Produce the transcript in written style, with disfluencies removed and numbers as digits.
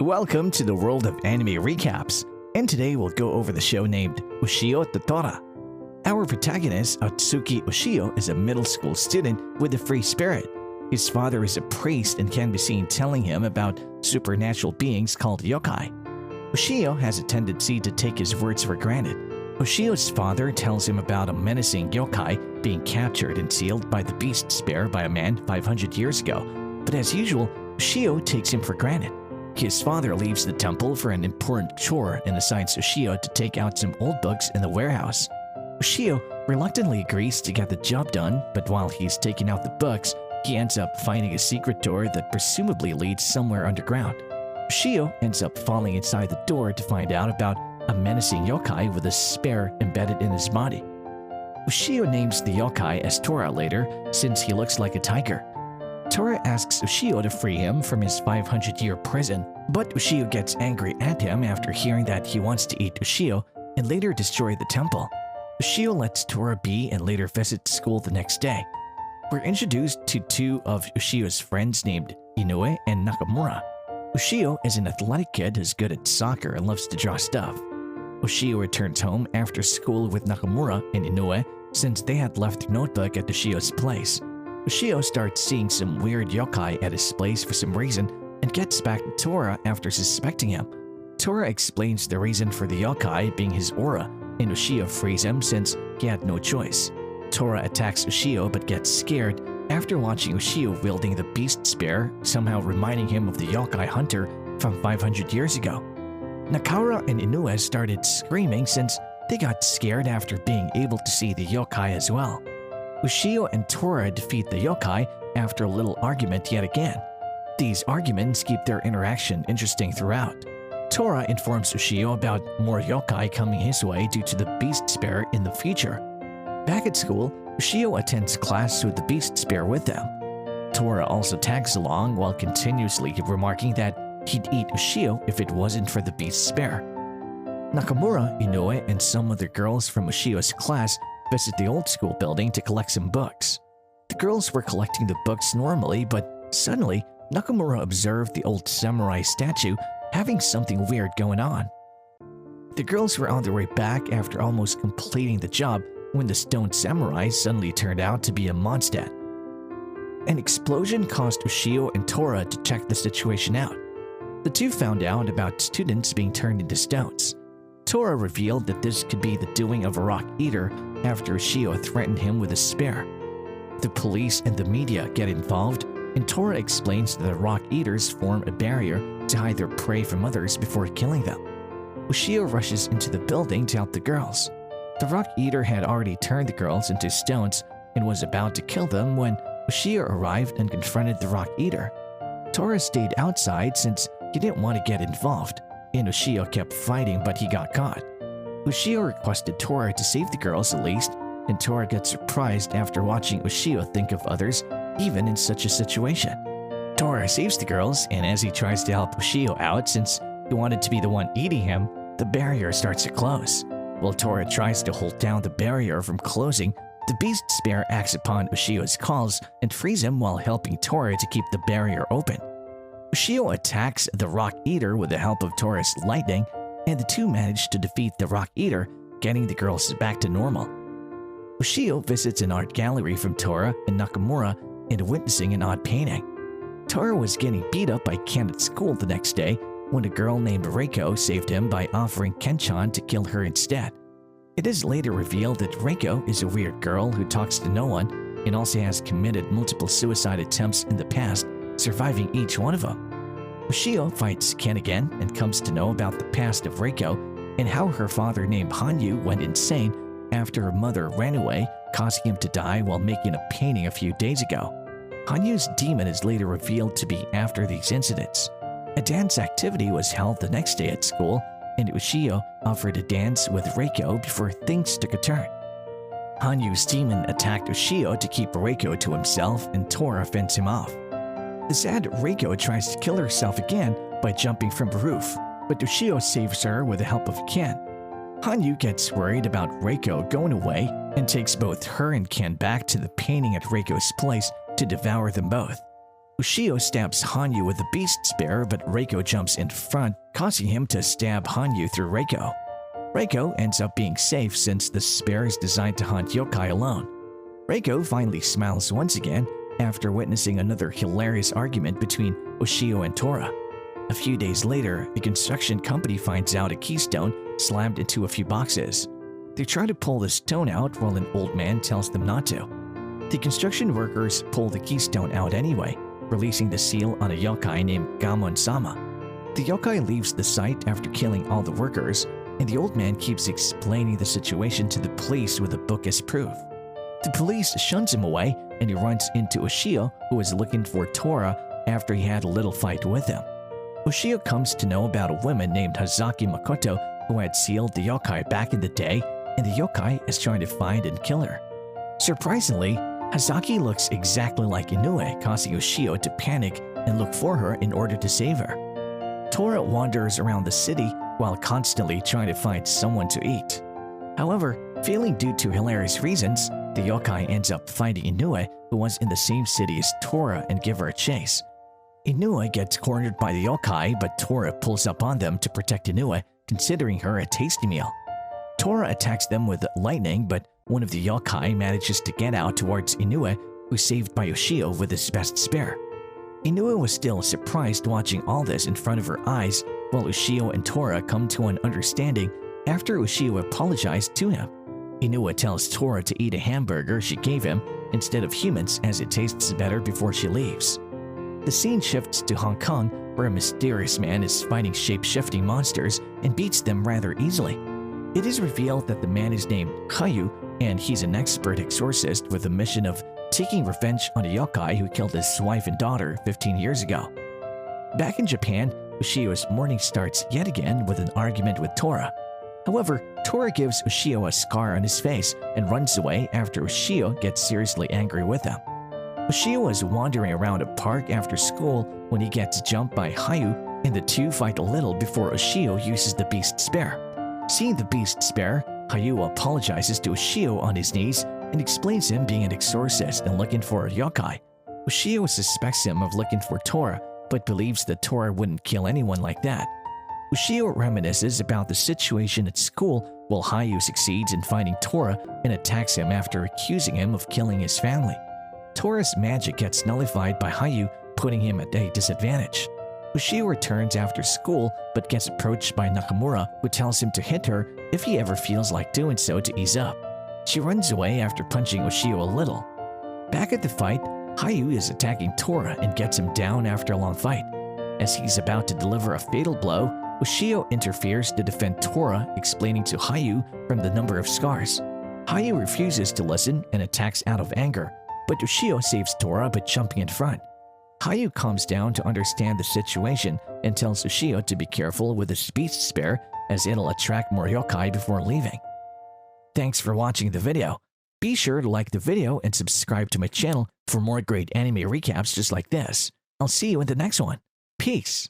Welcome to the world of anime recaps, and today we'll go over the show named Ushio Totora. Our protagonist, Atsuki Ushio, is a middle school student with a free spirit. His father is a priest and can be seen telling him about supernatural beings called Yokai. Ushio has a tendency to take his words for granted. Ushio's father tells him about a menacing yokai being captured and sealed by the beast spear by a man 500 years ago, but as usual, Ushio takes him for granted. His father leaves the temple for an important chore and assigns Ushio to take out some old books in the warehouse. Ushio reluctantly agrees to get the job done, but while he's taking out the books, he ends up finding a secret door that presumably leads somewhere underground. Ushio ends up falling inside the door to find out about a menacing yokai with a spear embedded in his body. Ushio names the yokai as Tora later, since he looks like a tiger. Tora asks Ushio to free him from his 500-year prison, but Ushio gets angry at him after hearing that he wants to eat Ushio and later destroy the temple. Ushio lets Tora be and later visits school the next day. We're introduced to two of Ushio's friends named Inoue and Nakamura. Ushio is an athletic kid who's good at soccer and loves to draw stuff. Ushio returns home after school with Nakamura and Inoue since they had left their notebook at Ushio's place. Ushio starts seeing some weird yokai at his place for some reason and gets back to Tora after suspecting him. Tora explains the reason for the yokai being his aura, and Ushio frees him since he had no choice. Tora attacks Ushio but gets scared after watching Ushio wielding the beast spear, somehow reminding him of the yokai hunter from 500 years ago. Nakara and Inoue started screaming since they got scared after being able to see the yokai as well. Ushio and Tora defeat the yokai after a little argument yet again. These arguments keep their interaction interesting throughout. Tora informs Ushio about more yokai coming his way due to the beast spear in the future. Back at school, Ushio attends class with the beast spear with them. Tora also tags along while continuously remarking that he'd eat Ushio if it wasn't for the beast spear. Nakamura, Inoue, and some other girls from Ushio's class visit the old school building to collect some books. The girls were collecting the books normally, but suddenly Nakamura observed the old samurai statue having something weird going on. The girls were on their way back after almost completing the job when the stone samurai suddenly turned out to be a Mondstadt. An explosion caused Ushio and Tora to check the situation out. The two found out about students being turned into stones. Tora revealed that this could be the doing of a rock eater after Ushio threatened him with a spear. The police and the media get involved, and Tora explains that the rock eaters form a barrier to hide their prey from others before killing them. Ushio rushes into the building to help the girls. The rock eater had already turned the girls into stones and was about to kill them when Ushio arrived and confronted the rock eater. Tora stayed outside since he didn't want to get involved, and Ushio kept fighting but he got caught. Ushio requested Tora to save the girls at least, and Tora gets surprised after watching Ushio think of others even in such a situation. Tora saves the girls, and as he tries to help Ushio out since he wanted to be the one eating him, the barrier starts to close. While Tora tries to hold down the barrier from closing, the beast spear acts upon Ushio's calls and frees him while helping Tora to keep the barrier open. Ushio attacks the rock eater with the help of Tora's lightning, and the two manage to defeat the rock eater, getting the girls back to normal. Ushio visits an art gallery from Tora and Nakamura and witnessing an odd painting. Tora was getting beat up by Ken at school the next day when a girl named Reiko saved him by offering Ken-chan to kill her instead. It is later revealed that Reiko is a weird girl who talks to no one and also has committed multiple suicide attempts in the past, surviving each one of them. Ushio fights Ken again and comes to know about the past of Reiko and how her father named Hanyu went insane after her mother ran away, causing him to die while making a painting a few days ago. Hanyu's demon is later revealed to be after these incidents. A dance activity was held the next day at school, and Ushio offered a dance with Reiko before things took a turn. Hanyu's demon attacked Ushio to keep Reiko to himself, and Tora fends him off. The sad Reiko tries to kill herself again by jumping from the roof, but Ushio saves her with the help of Ken. Hanyu gets worried about Reiko going away and takes both her and Ken back to the painting at Reiko's place to devour them both. Ushio stabs Hanyu with the beast spear, but Reiko jumps in front, causing him to stab Hanyu through Reiko. Reiko ends up being safe since the spear is designed to hunt yokai alone. Reiko finally smiles once again after witnessing another hilarious argument between Ushio and Tora. A few days later, the construction company finds out a keystone slammed into a few boxes. They try to pull the stone out while an old man tells them not to. The construction workers pull the keystone out anyway, releasing the seal on a yokai named Gamon-sama. The yokai leaves the site after killing all the workers, and the old man keeps explaining the situation to the police with a book as proof. The police shuns him away, and he runs into Ushio, who is looking for Tora after he had a little fight with him. Ushio comes to know about a woman named Hazaki Makoto who had sealed the yokai back in the day, and the yokai is trying to find and kill her. Surprisingly, Hazaki looks exactly like Inoue, causing Ushio to panic and look for her in order to save her. Tora wanders around the city while constantly trying to find someone to eat. However, failing due to hilarious reasons, the yokai ends up finding Inoue, who was in the same city as Tora, and give her a chase. Inoue gets cornered by the yokai, but Tora pulls up on them to protect Inoue, considering her a tasty meal. Tora attacks them with lightning, but one of the yokai manages to get out towards Inoue, who's saved by Ushio with his best spear. Inoue was still surprised watching all this in front of her eyes, while Ushio and Tora come to an understanding after Ushio apologized to him. Inoue tells Tora to eat a hamburger she gave him instead of humans as it tastes better before she leaves. The scene shifts to Hong Kong, where a mysterious man is fighting shape-shifting monsters and beats them rather easily. It is revealed that the man is named Hayu, and he's an expert exorcist with a mission of taking revenge on a yokai who killed his wife and daughter 15 years ago. Back in Japan, Ushio's morning starts yet again with an argument with Tora. However, Tora gives Ushio a scar on his face and runs away after Ushio gets seriously angry with him. Ushio is wandering around a park after school when he gets jumped by Hayu, and the two fight a little before Ushio uses the beast spear. Seeing the beast spear, Hayu apologizes to Ushio on his knees and explains him being an exorcist and looking for a yokai. Ushio suspects him of looking for Tora, but believes that Tora wouldn't kill anyone like that. Ushio reminisces about the situation at school while Hayu succeeds in finding Tora and attacks him after accusing him of killing his family. Tora's magic gets nullified by Hayu, putting him at a disadvantage. Ushio returns after school but gets approached by Nakamura, who tells him to hit her if he ever feels like doing so to ease up. She runs away after punching Ushio a little. Back at the fight, Hayu is attacking Tora and gets him down after a long fight. As he's about to deliver a fatal blow, Ushio interferes to defend Tora, explaining to Hayu from the number of scars. Hayu refuses to listen and attacks out of anger, but Ushio saves Tora by jumping in front. Hayu calms down to understand the situation and tells Ushio to be careful with his beast spear as it'll attract more yokai before leaving. Thanks for watching the video. Be sure to like the video and subscribe to my channel for more great anime recaps just like this. I'll see you in the next one. Peace.